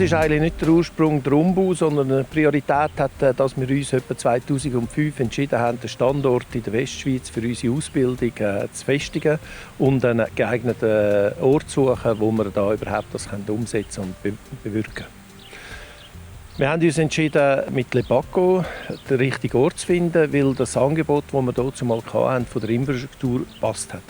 es ist eigentlich nicht der Ursprung der Umbau, sondern eine Priorität hat, dass wir uns etwa 2005 entschieden haben, den Standort in der Westschweiz für unsere Ausbildung zu festigen und einen geeigneten Ort zu suchen, wo wir da überhaupt das umsetzen und bewirken können. Wir haben uns entschieden, mit Lepaco den richtigen Ort zu finden, weil das Angebot, das wir dort zumal hatten, von der Infrastruktur gepasst hat.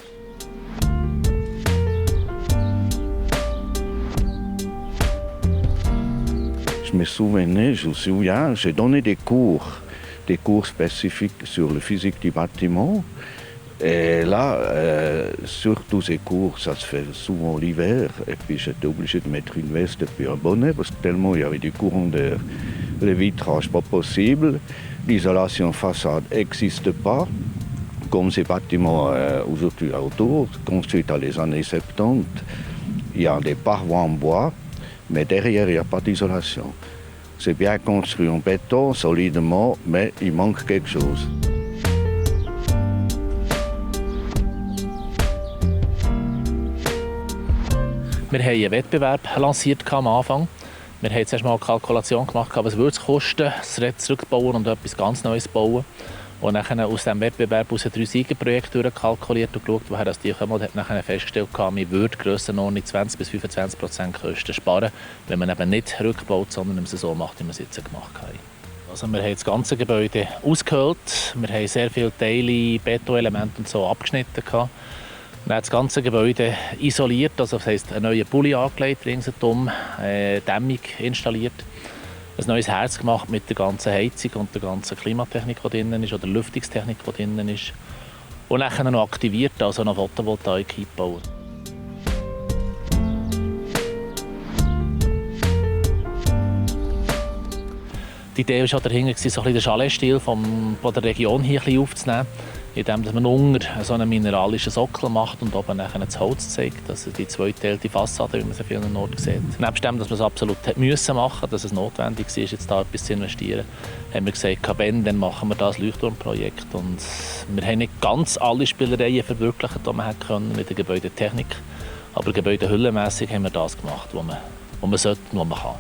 Je me souviens, j'ai donné des cours spécifiques sur la physique du bâtiment. Et là, sur tous ces cours, ça se fait souvent l'hiver. Et puis j'étais obligé de mettre une veste et puis un bonnet parce que tellement il y avait du courant d'air. Le vitrage pas possible, l'isolation façade n'existe pas. Comme ces bâtiments aujourd'hui autour, construits dans les années 70, il y a des parois en bois. Mais derrière, il n'y a pas d'isolation. C'est bien construit en béton, solidement, mais il manque quelque chose. Wir haben einen Wettbewerb lanciert am Anfang. Wir haben zuerst mal eine Kalkulation gemacht, was würde es kosten, das Rad zurückzubauen und etwas ganz Neues zu bauen. Und dann aus diesem Wettbewerb 3 Siegerprojekte durchkalkuliert und geschaut, woher die kommen. Und hat dann festgestellt, man würde Grössenordnung 20–25% Kosten sparen, wenn man eben nicht rückbaut, sondern es so macht, wie wir es jetzt gemacht haben. Also wir haben das ganze Gebäude ausgehöhlt. Wir haben sehr viele Teile, Betonelemente und so abgeschnitten. Dann hat das ganze Gebäude isoliert, also das heisst, einen neuen Pulli angelegt, ringsherum, Dämmung installiert. Ein neues Herz gemacht mit der ganzen Heizung und der ganzen Klimatechnik, die drin ist, oder Lüftungstechnik, die drin ist. Und dann noch aktiviert, also noch Photovoltaik eingebaut. Die Idee war dahinter, so ein bisschen den Chalet-Stil von der Region hier aufzunehmen, indem man unter so einen mineralischen Sockel macht und oben das Holz zeigt, also die zweiteilige Fassade, wie man es an vielen Orten sieht. Nebst dem, dass man es absolut müssen machen, dass es notwendig war, jetzt da etwas zu investieren, haben wir gesagt, dann machen wir das Leuchtturmprojekt. Und wir haben nicht ganz alle Spielereien verwirklicht, die man können in der Gebäudetechnik, aber gebäudehüllenmässig haben wir das gemacht, was man sollte und was man kann.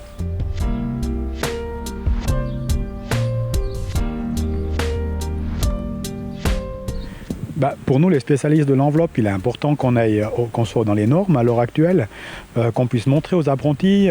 Pour nous, les spécialistes de l'enveloppe, il est important qu'on soit dans les normes à l'heure actuelle, qu'on puisse montrer aux apprentis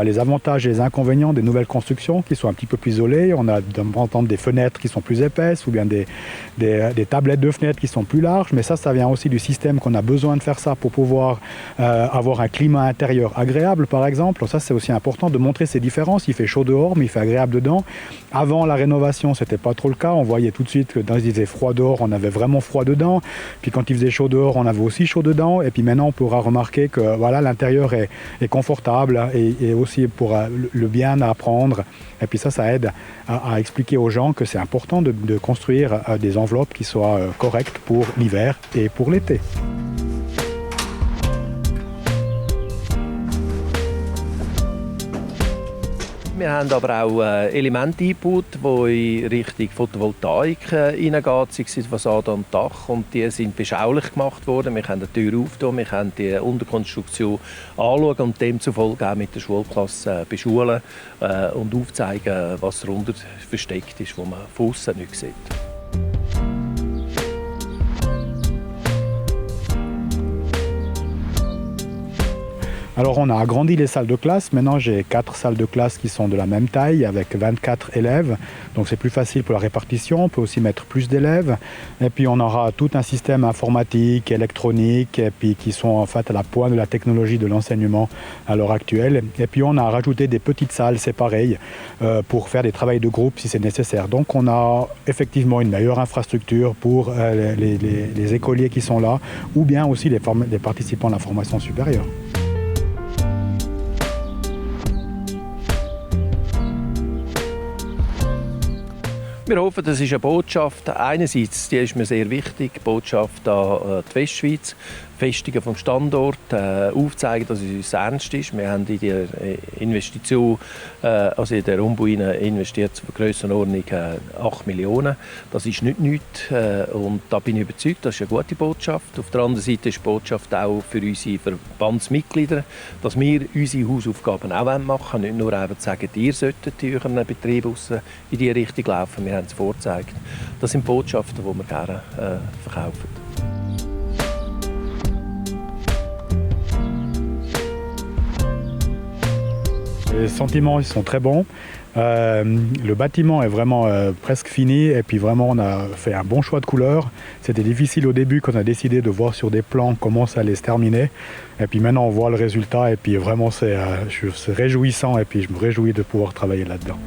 les avantages et les inconvénients des nouvelles constructions qui sont un petit peu plus isolées. On a d'entendre des fenêtres qui sont plus épaisses ou bien des tablettes de fenêtres qui sont plus larges, mais ça vient aussi du système qu'on a besoin de faire ça pour pouvoir avoir un climat intérieur agréable, par exemple. Ça, c'est aussi important de montrer ces différences. Il fait chaud dehors, mais il fait agréable dedans. Avant la rénovation, c'était pas trop le cas. On voyait tout de suite que quand il faisait froid dehors, on avait vraiment froid dedans. Puis quand il faisait chaud dehors, on avait aussi chaud dedans. Et puis maintenant, on pourra remarquer que voilà, l'intérieur est confortable et aussi pour le bien apprendre. Et puis ça aide à expliquer aux gens que c'est important de construire des enveloppes qui soient correctes pour l'hiver et pour l'été. Wir haben aber auch Elemente eingebaut, die in Richtung Photovoltaik hineingehen, sei es Fassade und Dach. Und die sind beschaulich gemacht worden. Wir können die Tür aufmachen, wir können die Unterkonstruktion anschauen und demzufolge auch mit der Schulklasse beschulen und aufzeigen, was darunter versteckt ist, was man von außen nicht sieht. Alors on a agrandi les salles de classe. Maintenant j'ai 4 salles de classe qui sont de la même taille avec 24 élèves. Donc c'est plus facile pour la répartition. On peut aussi mettre plus d'élèves. Et puis on aura tout un système informatique, électronique, et puis qui sont en fait à la pointe de la technologie de l'enseignement à l'heure actuelle. Et puis on a rajouté des petites salles séparées pour faire des travaux de groupe si c'est nécessaire. Donc on a effectivement une meilleure infrastructure pour les écoliers qui sont là, ou bien aussi les participants à la formation supérieure. Wir hoffen, das ist eine Botschaft. Einerseits, die ist mir sehr wichtig, die Botschaft an die Westschweiz, Festigen vom Standort, aufzeigen, dass es uns ernst ist. Wir haben in die Investition, also in den Umbau investiert zur Grössenordnung 8 Millionen. Das ist nicht nichts und da bin ich überzeugt, das ist eine gute Botschaft. Auf der anderen Seite ist die Botschaft auch für unsere Verbandsmitglieder, dass wir unsere Hausaufgaben auch machen wollen, nicht nur einfach sagen, ihr solltet in eurem Betrieb in diese Richtung laufen. Wir haben es vorgezeigt. Das sind Botschaften, die wir gerne verkaufen. Les sentiments ils sont très bons. Le bâtiment est vraiment presque fini et puis vraiment on a fait un bon choix de couleurs. C'était difficile au début quand on a décidé de voir sur des plans comment ça allait se terminer. Et puis maintenant on voit le résultat et puis vraiment c'est réjouissant et puis je me réjouis de pouvoir travailler là-dedans.